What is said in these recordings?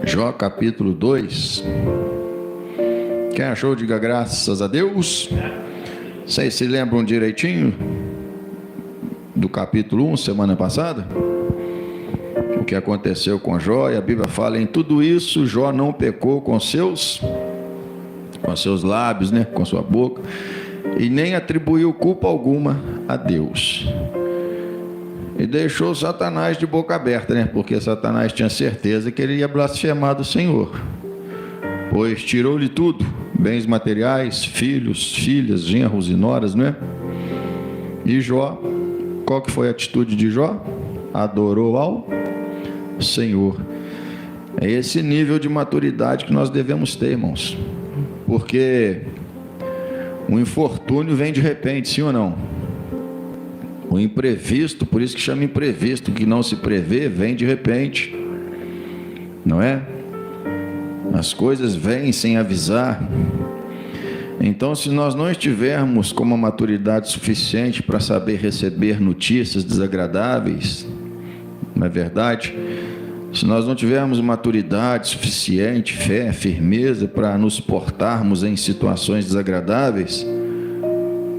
Jó capítulo 2. Quem achou, diga graças a Deus. Vocês se lembram direitinho do capítulo 1, semana passada? O que aconteceu com Jó, e a Bíblia fala: em tudo isso Jó não pecou com seus lábios, com sua boca, e nem atribuiu culpa alguma a Deus. E deixou Satanás de boca aberta, porque Satanás tinha certeza que ele ia blasfemar do Senhor, pois tirou-lhe tudo, bens materiais, filhos, filhas, genros e noras, E Jó, qual que foi a atitude de Jó? Adorou ao Senhor. É esse nível de maturidade que nós devemos ter, irmãos, porque o infortúnio vem de repente, sim ou não? O imprevisto, por isso que chama imprevisto, que não se prevê, vem de repente, não é? As coisas vêm sem avisar. Então, se nós não estivermos com uma maturidade suficiente para saber receber notícias desagradáveis, não é verdade? Se nós não tivermos maturidade suficiente, fé, firmeza para nos portarmos em situações desagradáveis,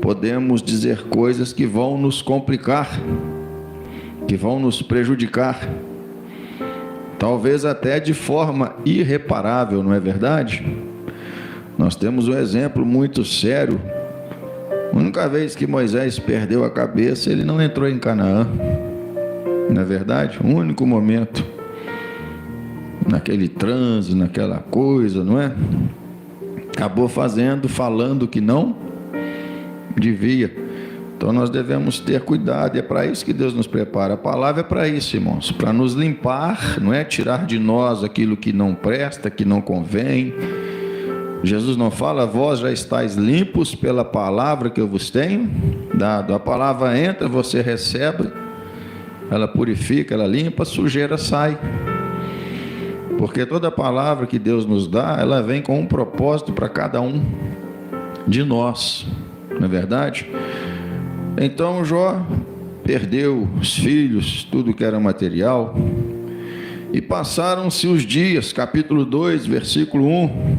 podemos dizer coisas que vão nos complicar, que vão nos prejudicar, talvez até de forma irreparável, não é verdade? Nós temos um exemplo muito sério. A única vez que Moisés perdeu a cabeça, ele não entrou em Canaã, não é verdade? O único momento, naquele transe, naquela coisa, não é? Acabou falando que não devia. Então nós devemos ter cuidado, e é para isso que Deus nos prepara. A palavra é para isso, irmãos, para nos limpar, não é? Tirar de nós aquilo que não presta, que não convém. Jesus não fala: vós já estáis limpos pela palavra que eu vos tenho dado. A palavra entra, você recebe, ela purifica, ela limpa, a sujeira sai. Porque toda palavra que Deus nos dá, ela vem com um propósito para cada um de nós, não é verdade? Então Jó perdeu os filhos, tudo que era material, e passaram-se os dias, capítulo 2, versículo 1.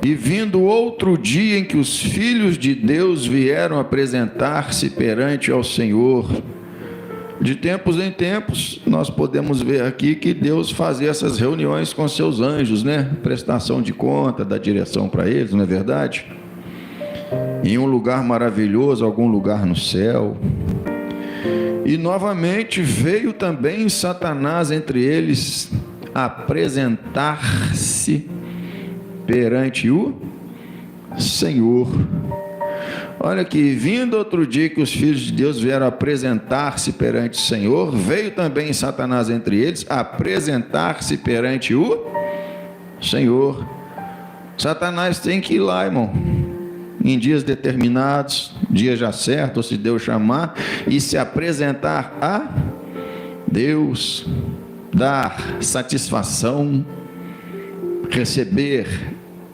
E vindo outro dia em que os filhos de Deus vieram apresentar-se perante ao Senhor. De tempos em tempos, nós podemos ver aqui que Deus fazia essas reuniões com seus anjos, Prestação de conta, da direção para eles, não é verdade? Em um lugar maravilhoso, algum lugar no céu. E novamente veio também Satanás entre eles apresentar-se perante o Senhor. Olha aqui: vindo outro dia que os filhos de Deus vieram apresentar-se perante o Senhor, veio também Satanás entre eles apresentar-se perante o Senhor. Satanás tem que ir lá, irmão, em dias determinados, dia já certo, ou se Deus chamar, e se apresentar a Deus, dar satisfação, receber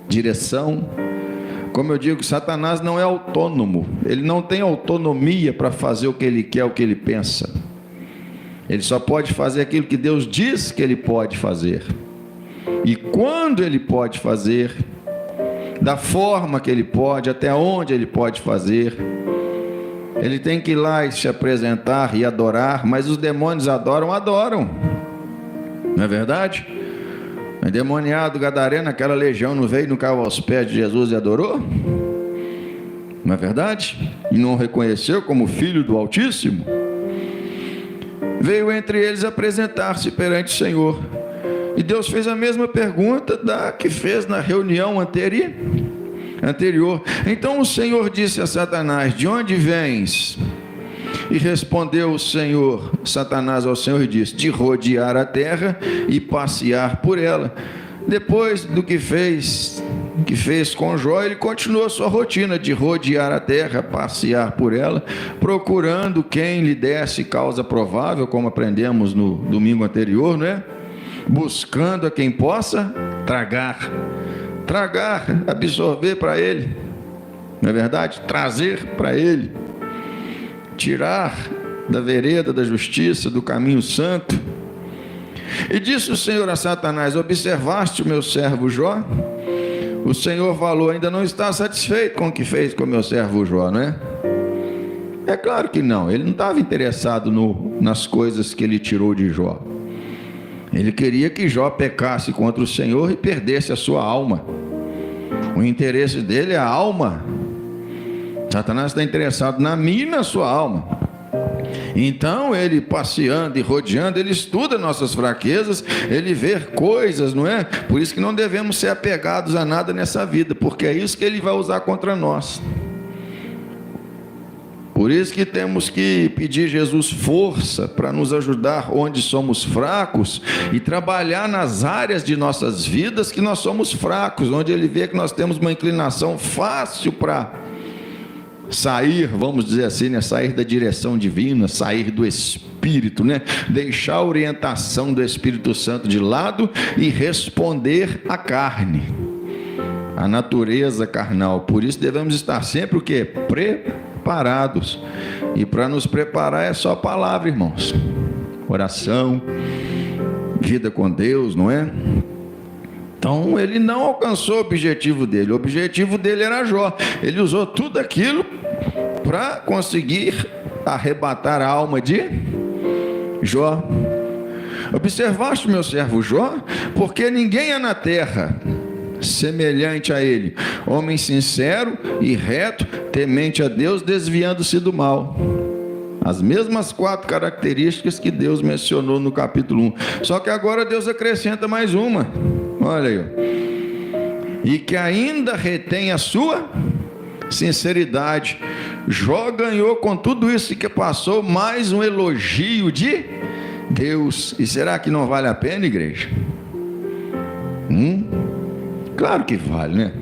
direção. Como eu digo, Satanás não é autônomo, ele não tem autonomia para fazer o que ele quer, o que ele pensa. Ele só pode fazer aquilo que Deus diz que ele pode fazer, e quando ele pode fazer, da forma que ele pode, até onde ele pode fazer. Ele tem que ir lá e se apresentar e adorar. Mas os demônios adoram, não é verdade? O endemoniado gadareno, aquela legião, não veio, não caiu aos pés de Jesus e adorou? Não é verdade? E não reconheceu como filho do Altíssimo? Veio entre eles apresentar-se perante o Senhor. E Deus fez a mesma pergunta da que fez na reunião anterior. Então o Senhor disse a Satanás: de onde vens? E respondeu o Senhor, Satanás ao Senhor, e disse: de rodear a terra e passear por ela. Depois do que fez com Jó, ele continuou a sua rotina de rodear a terra, passear por ela, procurando quem lhe desse causa provável, como aprendemos no domingo anterior, não é? Buscando a quem possa tragar, absorver para ele, não é verdade? Trazer para ele, tirar da vereda da justiça, do caminho santo. E disse o Senhor a Satanás: observaste o meu servo Jó? O Senhor falou: ainda não está satisfeito com o que fez com o meu servo Jó, não é? É claro que não, ele não estava interessado nas coisas que ele tirou de Jó. Ele queria que Jó pecasse contra o Senhor e perdesse a sua alma. O interesse dele é a alma. Satanás está interessado na minha e na sua alma. Então ele, passeando e rodeando, ele estuda nossas fraquezas, ele vê coisas, não é? Por isso que não devemos ser apegados a nada nessa vida, porque é isso que ele vai usar contra nós. Por isso que temos que pedir a Jesus força para nos ajudar onde somos fracos e trabalhar nas áreas de nossas vidas que nós somos fracos, onde Ele vê que nós temos uma inclinação fácil para sair, vamos dizer assim, né? Sair da direção divina, sair do Espírito, né? Deixar a orientação do Espírito Santo de lado e responder à carne, à natureza carnal. Por isso devemos estar sempre o quê? Preparados. E para nos preparar é só palavra, irmãos. Oração, vida com Deus, não é? Então ele não alcançou o objetivo dele. O objetivo dele era Jó. Ele usou tudo aquilo para conseguir arrebatar a alma de Jó. Observaste meu servo Jó? Porque ninguém é na terra semelhante a ele, homem sincero e reto, temente a Deus, desviando-se do mal. As mesmas 4 características que Deus mencionou no capítulo 1. Só que agora Deus acrescenta mais uma. Olha aí, ó. E que ainda retém a sua sinceridade. Jó ganhou com tudo isso que passou mais um elogio de Deus. E será que não vale a pena, igreja? Claro que vale, né?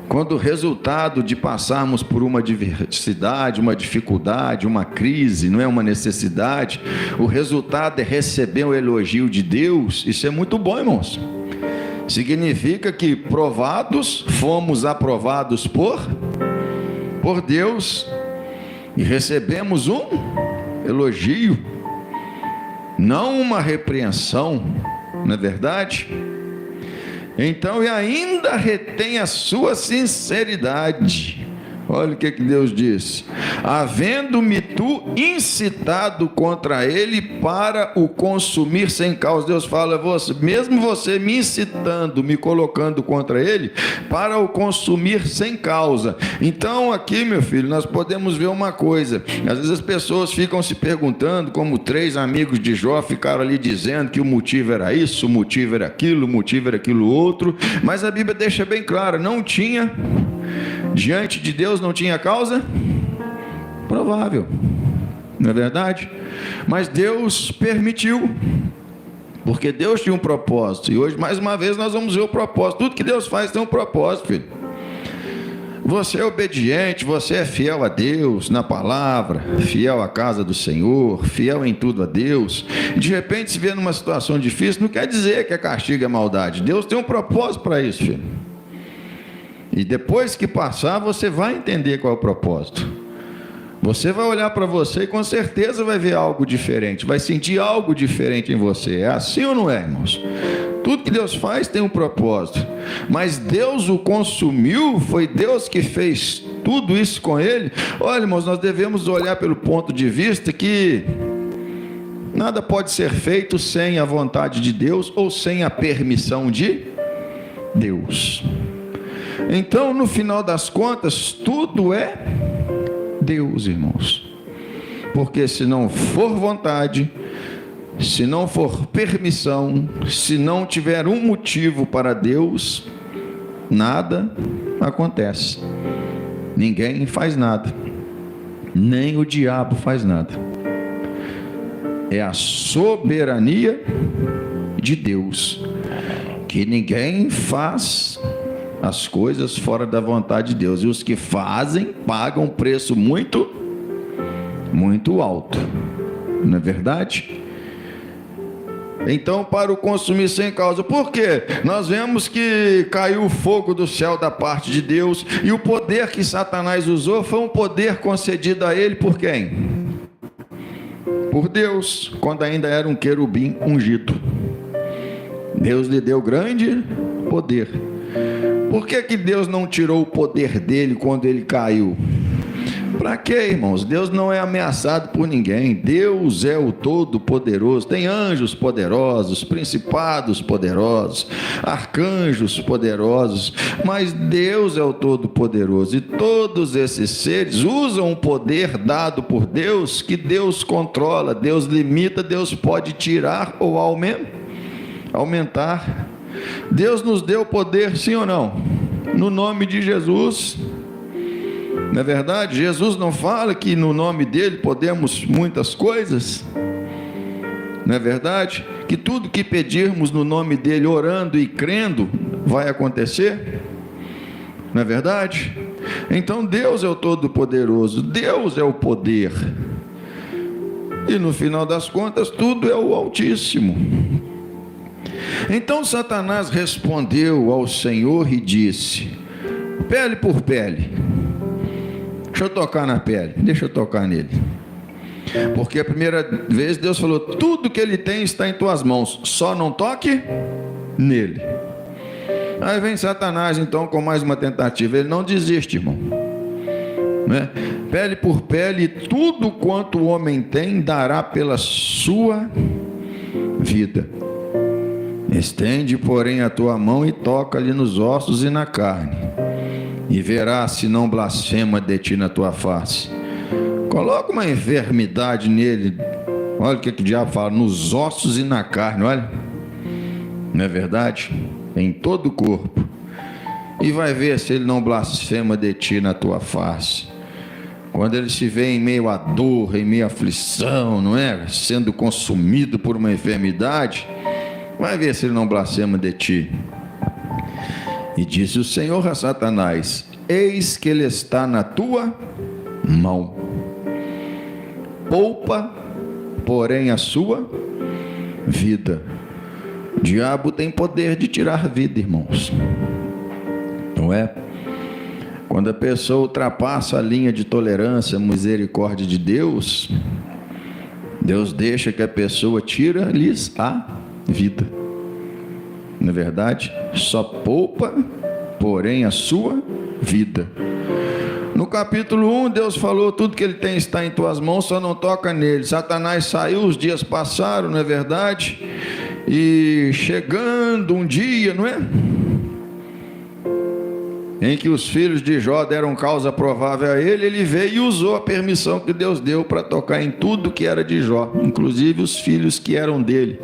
Quando o resultado de passarmos por uma adversidade, uma dificuldade, uma crise, não é uma necessidade, o resultado é receber o elogio de Deus. Isso é muito bom, irmãos. Significa que provados, fomos aprovados por Deus e recebemos um elogio, não uma repreensão, não é verdade? Então, e ainda retém a sua sinceridade. Olha o que Deus diz: havendo-me tu incitado contra ele para o consumir sem causa. Deus fala: mesmo você me incitando, me colocando contra ele, para o consumir sem causa. Então aqui, meu filho, nós podemos ver uma coisa. Às vezes as pessoas ficam se perguntando, como 3 amigos de Jó ficaram ali dizendo que o motivo era isso, o motivo era aquilo, o motivo era aquilo outro. Mas a Bíblia deixa bem claro: não tinha, diante de Deus não tinha causa provável, não é verdade? Mas Deus permitiu, porque Deus tinha um propósito. E hoje, mais uma vez, nós vamos ver o propósito. Tudo que Deus faz tem um propósito, filho. Você é obediente, você é fiel a Deus na palavra, fiel à casa do Senhor, fiel em tudo a Deus. E de repente se vê numa situação difícil, não quer dizer que é castigo e maldade. Deus tem um propósito para isso, filho. E depois que passar, você vai entender qual é o propósito. Você vai olhar para você e com certeza vai ver algo diferente, vai sentir algo diferente em você. É assim ou não é, irmãos? Tudo que Deus faz tem um propósito. Mas Deus o consumiu, foi Deus que fez tudo isso com ele. Olha, irmãos, nós devemos olhar pelo ponto de vista que nada pode ser feito sem a vontade de Deus ou sem a permissão de Deus. Então, no final das contas, tudo é Deus, irmãos. Porque se não for vontade, se não for permissão, se não tiver um motivo para Deus, nada acontece. Ninguém faz nada. Nem o diabo faz nada. É a soberania de Deus, que ninguém faz as coisas fora da vontade de Deus, e os que fazem pagam um preço muito alto, não é verdade? Então, para o consumir sem causa, por quê? Nós vemos que caiu o fogo do céu da parte de Deus, e o poder que Satanás usou foi um poder concedido a ele por quem? Por Deus, quando ainda era um querubim ungido. Deus lhe deu grande poder. Por que Deus não tirou o poder dele quando ele caiu? Para quê, irmãos? Deus não é ameaçado por ninguém. Deus é o Todo-Poderoso. Tem anjos poderosos, principados poderosos, arcanjos poderosos, mas Deus é o Todo-Poderoso. E todos esses seres usam o poder dado por Deus, que Deus controla, Deus limita, Deus pode tirar ou aumentar. Deus nos deu poder, sim ou não? No nome de Jesus. Não é verdade? Jesus não fala que no nome dele podemos muitas coisas? Não é verdade? Que tudo que pedirmos no nome dele, orando e crendo, vai acontecer? Não é verdade? Então Deus é o Todo-Poderoso, Deus é o poder. E no final das contas, tudo é o Altíssimo. Então Satanás respondeu ao Senhor e disse: pele por pele. Deixa eu tocar na pele, deixa eu tocar nele. Porque a primeira vez Deus falou: tudo que ele tem está em tuas mãos, só não toque nele. Aí vem Satanás então com mais uma tentativa. Ele não desiste, irmão, né? Pele por pele, tudo quanto o homem tem dará pela sua vida. Estende, porém, a tua mão e toca-lhe nos ossos e na carne, e verás se não blasfema de ti na tua face. Coloca uma enfermidade nele. Olha o que o diabo fala: nos ossos e na carne. Olha, não é verdade? Em todo o corpo. E vai ver se ele não blasfema de ti na tua face. Quando ele se vê em meio à dor, em meio à aflição, não é? Sendo consumido por uma enfermidade, vai ver se ele não blasfema de ti. E disse o Senhor a Satanás: eis que ele está na tua mão. Poupa, porém, a sua vida. O diabo tem poder de tirar vida, irmãos. Não é? Quando a pessoa ultrapassa a linha de tolerância, misericórdia de Deus, Deus deixa que a pessoa tira-lhes a vida. Não é verdade? Só poupa, porém, a sua vida. No capítulo 1, Deus falou: tudo que ele tem está em tuas mãos, só não toca nele. Satanás saiu, os dias passaram, não é verdade? E chegando um dia, não é? Em que os filhos de Jó deram causa provável a ele, ele veio e usou a permissão que Deus deu para tocar em tudo que era de Jó, inclusive os filhos que eram dele,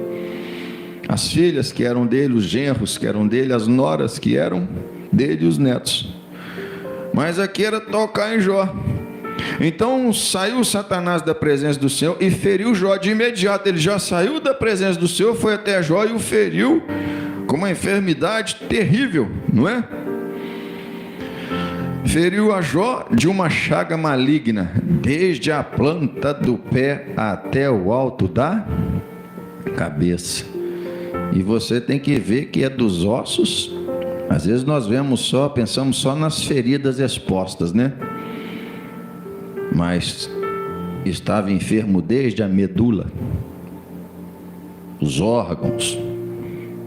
as filhas que eram dele, os genros que eram dele, as noras que eram dele e os netos. Mas aqui era tocar em Jó. Então saiu Satanás da presença do Senhor e feriu Jó de imediato. Ele já saiu da presença do Senhor, foi até Jó e o feriu com uma enfermidade terrível, não é? Feriu a Jó de uma chaga maligna, desde a planta do pé até o alto da cabeça. E você tem que ver que é dos ossos. Às vezes nós pensamos só nas feridas expostas, né? Mas estava enfermo desde a medula, os órgãos,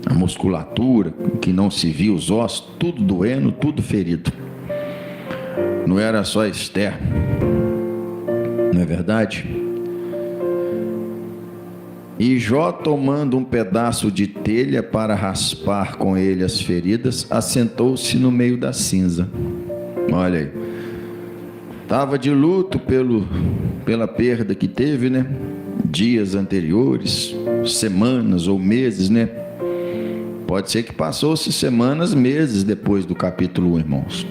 a musculatura, que não se via, os ossos, tudo doendo, tudo ferido. Não era só externo, não é verdade? E Jó, tomando um pedaço de telha para raspar com ele as feridas, assentou-se no meio da cinza. Olha aí, estava de luto pela perda que teve, né? Dias anteriores, semanas ou meses, né? Pode ser que passou-se semanas, meses depois do capítulo 1, irmãos.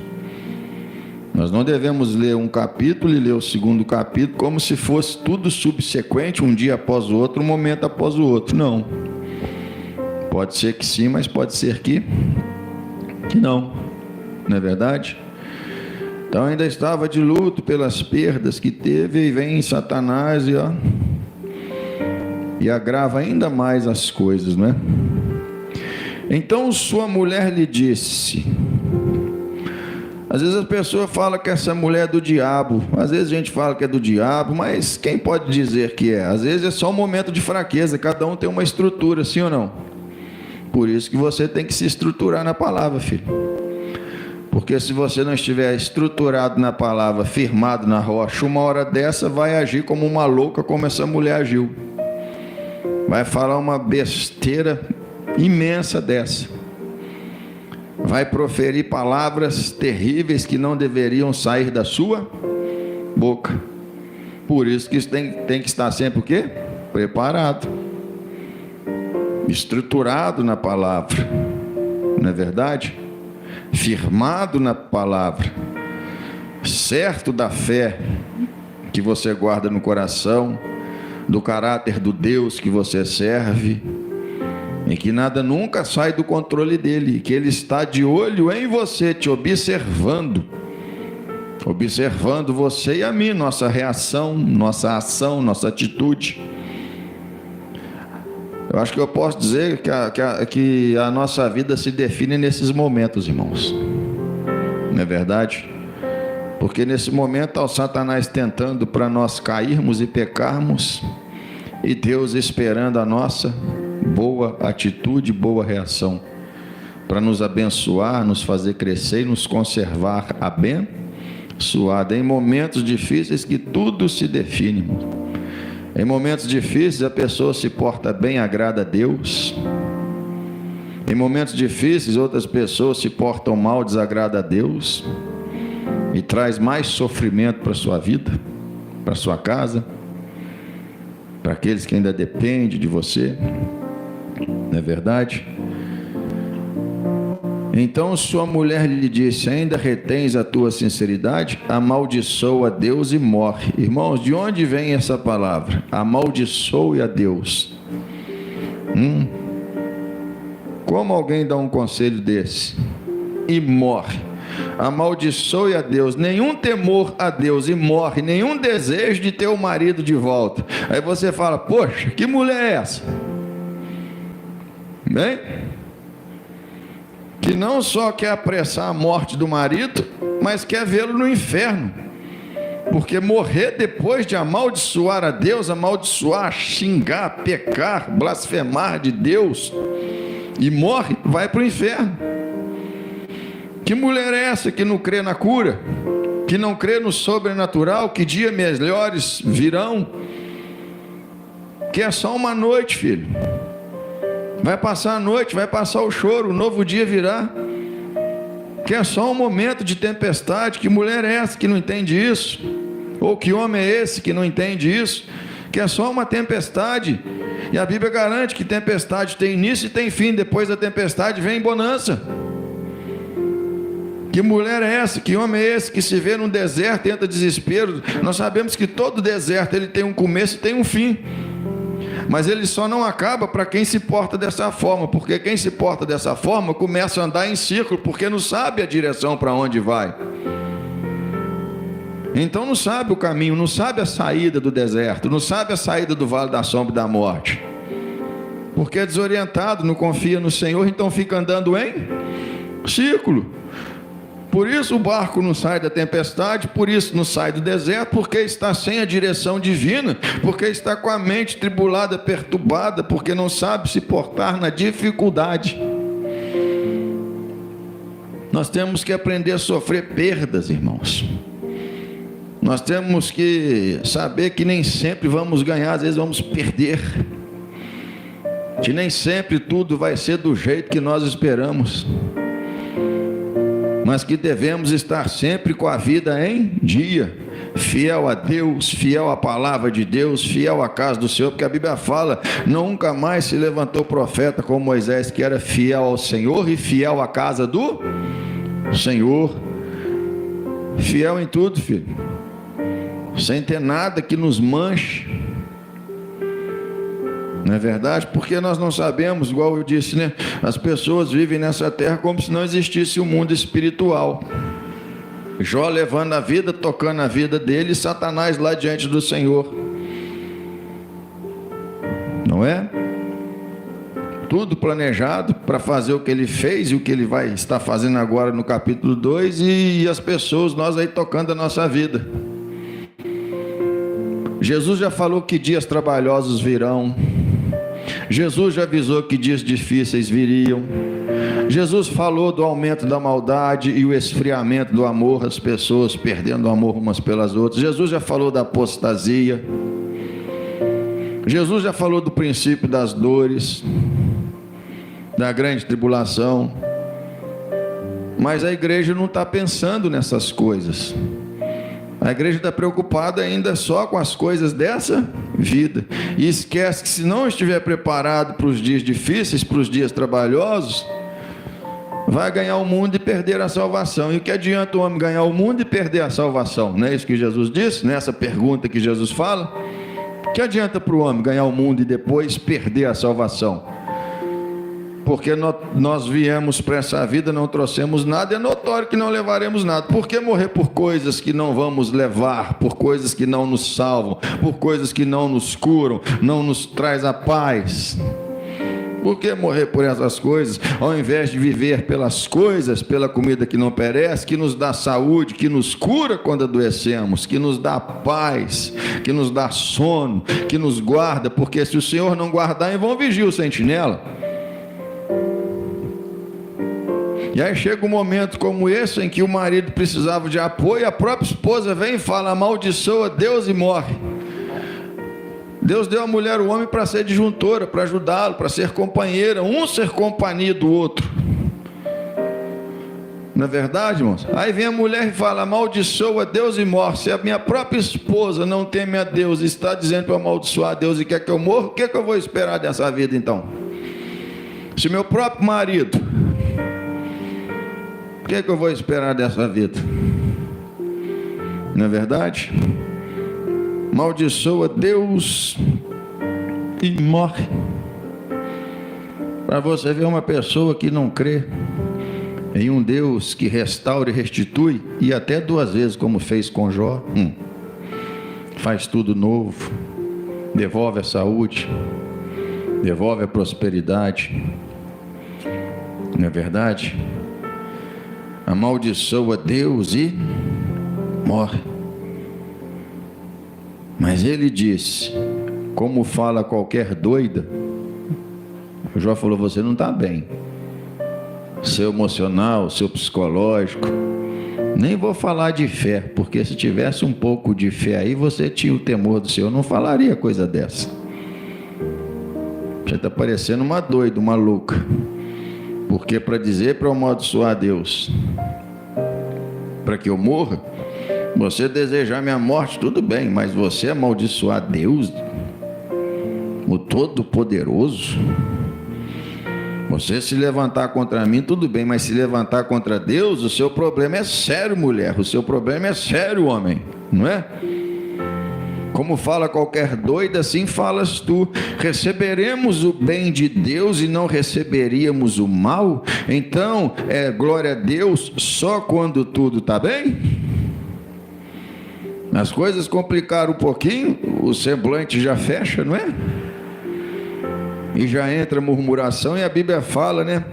Nós não devemos ler um capítulo e ler o segundo capítulo como se fosse tudo subsequente, um dia após o outro, um momento após o outro. Não. Pode ser que sim, mas pode ser que não. Não é verdade? Então ainda estava de luto pelas perdas que teve, e vem Satanás e agrava ainda mais as coisas, não é? Então sua mulher lhe disse... Às vezes a pessoa fala que essa mulher é do diabo, às vezes a gente fala que é do diabo, mas quem pode dizer que é? Às vezes é só um momento de fraqueza, cada um tem uma estrutura, sim ou não? Por isso que você tem que se estruturar na palavra, filho. Porque se você não estiver estruturado na palavra, firmado na rocha, uma hora dessa vai agir como uma louca, como essa mulher agiu. Vai falar uma besteira imensa dessa. Vai proferir palavras terríveis que não deveriam sair da sua boca. Por isso que tem que estar sempre o quê? Preparado. Estruturado na palavra. Não é verdade? Firmado na palavra. Certo da fé que você guarda no coração, do caráter do Deus que você serve, em que nada nunca sai do controle dele, que ele está de olho em você, te observando você e a mim, nossa reação, nossa ação, nossa atitude. Eu acho que eu posso dizer que a nossa vida se define nesses momentos, irmãos. Não é verdade? Porque nesse momento está o Satanás tentando para nós cairmos e pecarmos, e Deus esperando a nossa boa atitude, boa reação, para nos abençoar, nos fazer crescer e nos conservar abençoado. Em momentos difíceis que tudo se define, irmão. Em momentos difíceis a pessoa se porta bem, agrada a Deus. Em momentos difíceis outras pessoas se portam mal, desagrada a Deus e traz mais sofrimento para a sua vida, para a sua casa, para aqueles que ainda dependem de você. Não é verdade? Então sua mulher lhe disse: ainda retens a tua sinceridade? Amaldiçoa a Deus e morre. Irmãos, de onde vem essa palavra? Amaldiçoe a Deus. Como alguém dá um conselho desse? E morre. Amaldiçoe a Deus, nenhum temor a Deus e morre, nenhum desejo de ter o marido de volta. Aí você fala: poxa, que mulher é essa? Bem? Que não só quer apressar a morte do marido, mas quer vê-lo no inferno. Porque morrer depois de amaldiçoar a Deus, amaldiçoar, xingar, pecar, blasfemar de Deus, e morre, vai para o inferno. Que mulher é essa que não crê na cura? Que não crê no sobrenatural? Que dias melhores virão? Que é só uma noite, filho. Vai passar a noite, vai passar o choro, o novo dia virá. Que é só um momento de tempestade. Que mulher é essa que não entende isso? Ou que homem é esse que não entende isso? Que é só uma tempestade. E a Bíblia garante que tempestade tem início e tem fim. Depois da tempestade vem bonança. Que mulher é essa? Que homem é esse que se vê num deserto, entra desespero? Nós sabemos que todo deserto ele tem um começo e tem um fim. Mas ele só não acaba para quem se porta dessa forma, porque quem se porta dessa forma começa a andar em círculo, porque não sabe a direção para onde vai. Então não sabe o caminho, não sabe a saída do deserto, não sabe a saída do vale da sombra e da morte. Porque é desorientado, não confia no Senhor, então fica andando em círculo. Por isso o barco não sai da tempestade, por isso não sai do deserto, porque está sem a direção divina, porque está com a mente tribulada, perturbada, porque não sabe se portar na dificuldade. Nós temos que aprender a sofrer perdas, irmãos. Nós temos que saber que nem sempre vamos ganhar, às vezes vamos perder. Que nem sempre tudo vai ser do jeito que nós esperamos. Mas que devemos estar sempre com a vida em dia, fiel a Deus, fiel à palavra de Deus, fiel à casa do Senhor, porque a Bíblia fala: nunca mais se levantou profeta como Moisés, que era fiel ao Senhor e fiel à casa do Senhor. Fiel em tudo, filho, sem ter nada que nos manche. Não é verdade? Porque nós não sabemos, igual eu disse, né? As pessoas vivem nessa terra como se não existisse o mundo espiritual. Jó levando a vida, tocando a vida dele, e Satanás lá diante do Senhor. Não é? Tudo planejado para fazer o que ele fez e o que ele vai estar fazendo agora no capítulo 2, e as pessoas, nós aí tocando a nossa vida. Jesus já falou que dias trabalhosos virão. Jesus já avisou que dias difíceis viriam. Jesus falou do aumento da maldade e o esfriamento do amor, as pessoas perdendo o amor umas pelas outras. Jesus já falou da apostasia. Jesus já falou do princípio das dores, da grande tribulação. Mas a igreja não está pensando nessas coisas. A igreja está preocupada ainda só com as coisas dessa vida. E esquece que se não estiver preparado para os dias difíceis, para os dias trabalhosos, vai ganhar o mundo e perder a salvação. E o que adianta o homem ganhar o mundo e perder a salvação? Não é isso que Jesus disse? Nessa pergunta que Jesus fala? O que adianta para o homem ganhar o mundo e depois perder a salvação? Porque nós viemos para essa vida, não trouxemos nada, é notório que não levaremos nada. Por que morrer por coisas que não vamos levar, por coisas que não nos salvam, por coisas que não nos curam, não nos traz a paz? Por que morrer por essas coisas, ao invés de viver pelas coisas, pela comida que não perece, que nos dá saúde, que nos cura quando adoecemos, que nos dá paz, que nos dá sono, que nos guarda, porque se o Senhor não guardar, em vão vigia o sentinela. E aí chega um momento como esse, em que o marido precisava de apoio, a própria esposa vem e fala, amaldiçoa Deus e morre. Deus deu a mulher o homem para ser disjuntora, para ajudá-lo, para ser companheira, um ser companhia do outro. Não é verdade, irmãos? Aí vem a mulher e fala, amaldiçoa Deus e morre. Se a minha própria esposa não teme a Deus e está dizendo para amaldiçoar a Deus e quer que eu morra, o que eu vou esperar dessa vida então? Se meu próprio marido, o que eu vou esperar dessa vida? Não é verdade? Amaldiçoa Deus e morre. Para você ver uma pessoa que não crê em um Deus que restaura e restitui, e até 2 vezes, como fez com Jó, faz tudo novo, devolve a saúde, devolve a prosperidade. Não é verdade? Amaldiçoa Deus e morre. Mas ele disse, como fala qualquer doida, o Jó falou, você não está bem. Seu emocional, seu psicológico. Nem vou falar de fé, porque se tivesse um pouco de fé aí, você tinha o temor do Senhor, não falaria coisa dessa. Você está parecendo uma doida, uma louca. Porque para dizer para eu amaldiçoar a Deus, para que eu morra, você desejar minha morte, tudo bem, mas você amaldiçoar Deus, o Todo-Poderoso, você se levantar contra mim, tudo bem, mas se levantar contra Deus, o seu problema é sério, mulher, o seu problema é sério, homem, não é? Como fala qualquer doida, assim falas tu. Receberemos o bem de Deus e não receberíamos o mal? Então, glória a Deus só quando tudo está bem? As coisas complicaram um pouquinho, o semblante já fecha, não é? E já entra murmuração, e a Bíblia fala, né?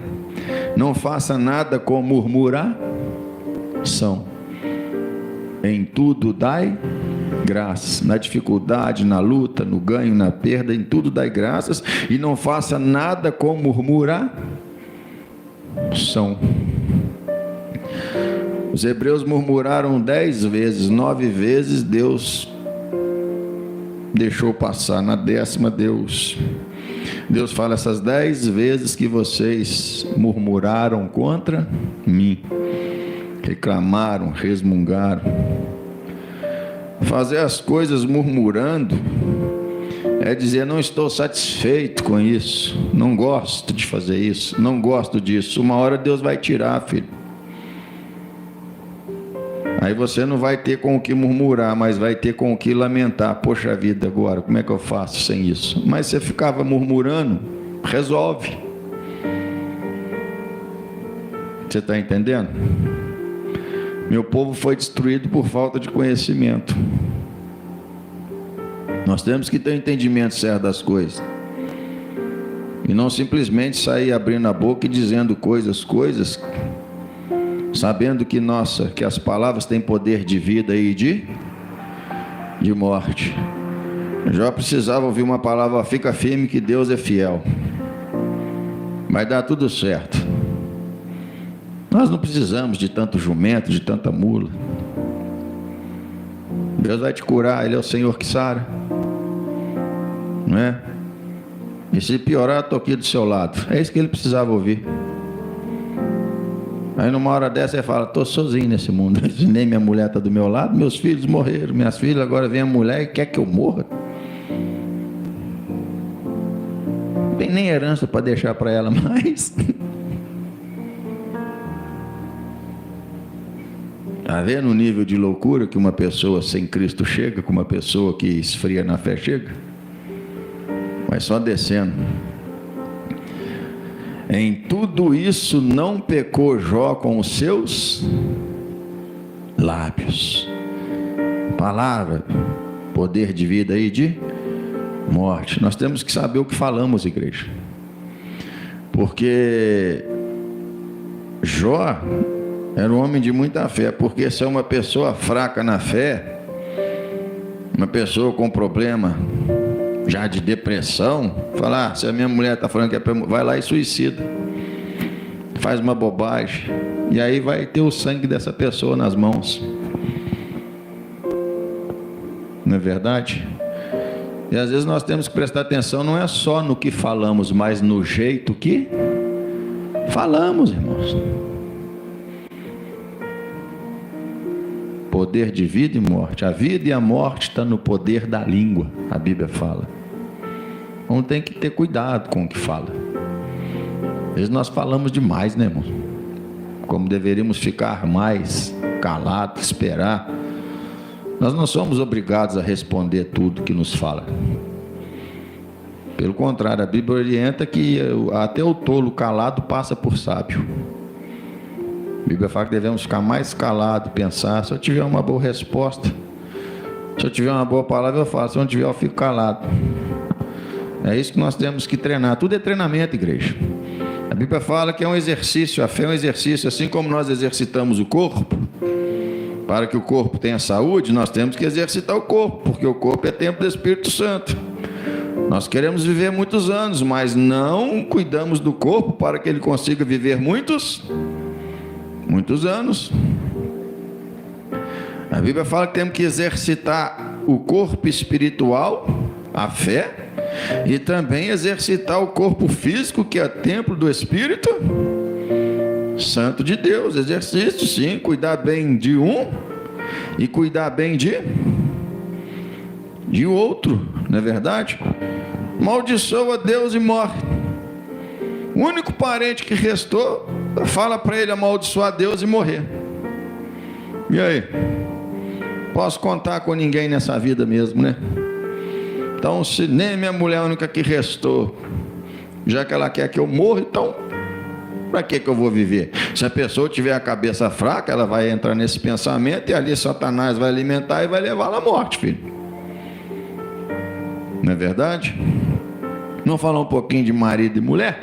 Não faça nada com murmuração. Em tudo dai graças, na dificuldade, na luta, no ganho, na perda, em tudo dai graças, e não faça nada com murmuração. Os hebreus murmuraram 10 vezes, 9 vezes Deus deixou passar, na 10ª Deus fala, essas 10 vezes que vocês murmuraram contra mim, reclamaram, resmungaram. Fazer as coisas murmurando é dizer, não estou satisfeito com isso, não gosto de fazer isso, não gosto disso. Uma hora Deus vai tirar, filho. Aí você não vai ter com o que murmurar, mas vai ter com o que lamentar. Poxa vida, agora, como é que eu faço sem isso? Mas você ficava murmurando, resolve. Você está entendendo? Meu povo foi destruído por falta de conhecimento. Nós temos que ter um entendimento certo das coisas. E não simplesmente sair abrindo a boca e dizendo coisas, sabendo que as palavras têm poder de vida e de morte. Jó precisava ouvir uma palavra: fica firme que Deus é fiel, vai dar tudo certo. Nós não precisamos de tanto jumento, de tanta mula. Deus vai te curar, Ele é o Senhor que sara, não é? E se piorar, estou aqui do seu lado. É isso que ele precisava ouvir. Aí numa hora dessa ele fala: estou sozinho nesse mundo, nem minha mulher está do meu lado, meus filhos morreram, minhas filhas, agora vem a mulher e quer que eu morra. Não tem nem herança para deixar para ela mais. Está vendo o nível de loucura que uma pessoa sem Cristo chega, que uma pessoa que esfria na fé chega? Vai só descendo. Em tudo isso não pecou Jó com os seus lábios. Palavra, poder de vida e de morte. Nós temos que saber o que falamos, igreja. Porque Jó era um homem de muita fé. Porque se é uma pessoa fraca na fé, uma pessoa com problema já de depressão, falar: se a minha mulher está falando que é para, vai lá e suicida, faz uma bobagem, e aí vai ter o sangue dessa pessoa nas mãos, não é verdade? E às vezes nós temos que prestar atenção, não é só no que falamos, mas no jeito que falamos, irmãos. Poder de vida e morte. A vida e a morte estão no poder da língua, a Bíblia fala. Então tem que ter cuidado com o que fala. Às vezes nós falamos demais, né, irmão? Como deveríamos ficar mais calados, esperar. Nós não somos obrigados a responder tudo que nos fala. Pelo contrário, a Bíblia orienta que até o tolo calado passa por sábio. A Bíblia fala que devemos ficar mais calados, pensar. Se eu tiver uma boa resposta, se eu tiver uma boa palavra, eu falo. Se eu não tiver, eu fico calado. É isso que nós temos que treinar. Tudo é treinamento, igreja. A Bíblia fala que é um exercício. A fé é um exercício. Assim como nós exercitamos o corpo, para que o corpo tenha saúde, nós temos que exercitar o corpo, porque o corpo é templo do Espírito Santo. Nós queremos viver muitos anos, mas não cuidamos do corpo para que ele consiga viver muitos anos. A Bíblia fala que temos que exercitar o corpo espiritual, a fé, e também exercitar o corpo físico, que é templo do Espírito Santo de Deus. Exercício, sim, cuidar bem de um e cuidar bem de outro, não é verdade? Maldiçoa Deus e morre. O único parente que restou, fala para ele amaldiçoar Deus e morrer. E aí? Posso contar com ninguém nessa vida mesmo, né? Então, se nem minha mulher é a única que restou, já que ela quer que eu morra, então para que eu vou viver? Se a pessoa tiver a cabeça fraca, ela vai entrar nesse pensamento, e ali Satanás vai alimentar e vai levá-la à morte, filho. Não é verdade? Vamos falar um pouquinho de marido e mulher?